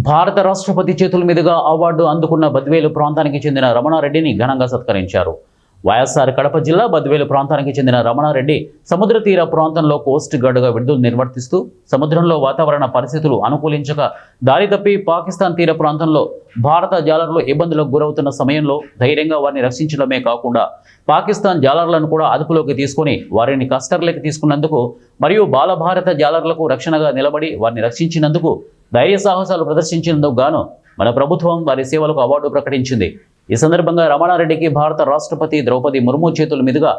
భారత రాష్ట్రపతి చేతుల మీదుగా అవార్డు అందుకున్న బద్వేలు ప్రాంతానికి చెందిన రమణారెడ్డిని ఘనంగా సత్కరించారు. వైఎస్ఆర్ కడప జిల్లా బద్వేలు ప్రాంతానికి చెందిన రమణారెడ్డి సముద్ర తీర ప్రాంతంలో కోస్ట్ గార్డుగా విధులు నిర్వర్తిస్తూ సముద్రంలో వాతావరణ పరిస్థితులు అనుకూలించక దారి తప్పి పాకిస్తాన్ తీర ప్రాంతంలో భారత జాలర్లు ఇబ్బందులకు గురవుతున్న సమయంలో ధైర్యంగా వారిని రక్షించడమే కాకుండా పాకిస్తాన్ జాలర్లను కూడా అదుపులోకి తీసుకుని వారిని కస్టడీలోకి తీసుకున్నందుకు మరియు బాలభారత జాలర్లకు రక్షణగా నిలబడి వారిని రక్షించినందుకు ధైర్య సాహసాలు ప్రదర్శించినందుకు గాను మన ప్రభుత్వం వారి సేవలకు అవార్డు ప్రకటించింది. ఈ సందర్భంగా రమణారెడ్డికి భారత రాష్ట్రపతి ద్రౌపది ముర్ము చేతుల మీదుగా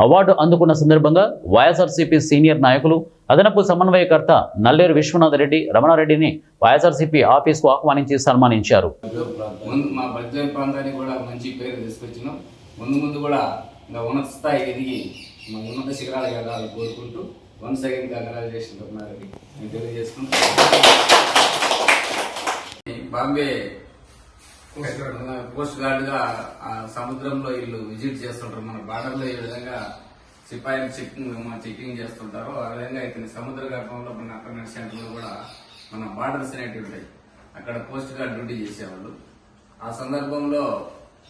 అవార్డు అందుకున్న సందర్భంగా వైఎస్ఆర్సీపీ సీనియర్ నాయకులు అదనపు సమన్వయకర్త నల్లేరు విశ్వనాథ్ రెడ్డి రమణారెడ్డిని వైఎస్ఆర్సీపీ ఆఫీస్కు ఆహ్వానించి సన్మానించారు. మా బద్వేలు ప్రాంతానికి కూడా మంచి పేరు తీసుకొచ్చినాం. ముందు కూడా ఉన్నత స్థాయి ఎదిగి మా ఉన్నత శిఖరాలు ఎదగాలని కోరుకుంటూ వన్స్ అగైన్ కంగ్రాచులేషన్ రమణారెడ్డి నేను తెలియజేసుకుంటాను. బాంబే కోస్ట్ గార్డుగా సముద్రంలో వీళ్ళు విజిట్ చేస్తుంటారు. మన బార్డర్లో ఏ విధంగా సిపాయిలు చెకింగ్ చేస్తుంటారో ఆ విధంగా ఇతని సముద్ర గర్భంలో మన అక్కడ సెంటర్లో కూడా మన బార్డర్స్ అనేటివి ఉంటాయి. అక్కడ కోస్ట్ గార్డ్ డ్యూటీ చేసేవాళ్ళు. ఆ సందర్భంలో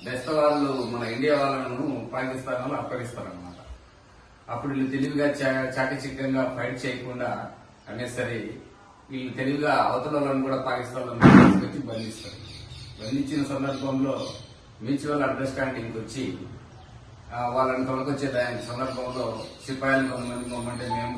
బెస్ట్ వాళ్ళు మన ఇండియా వాళ్ళను పాకిస్తాన్ వాళ్ళు అప్పగిస్తారనమాట. అప్పుడు వీళ్ళు తెలివిగా చాకచక్యంగా ఫైట్ చేయకుండా అనేసరి వీళ్ళు తెలివిగా అవతల వాళ్ళని కూడా పాకిస్తాన్ తీసుకొచ్చి బంధిస్తారు. బంధించిన సందర్భంలో మ్యూచువల్ అండర్స్టాండింగ్ వచ్చి వాళ్ళని తొలగొచ్చే సందర్భంలో సిపాయిలు కొంతమంది మేము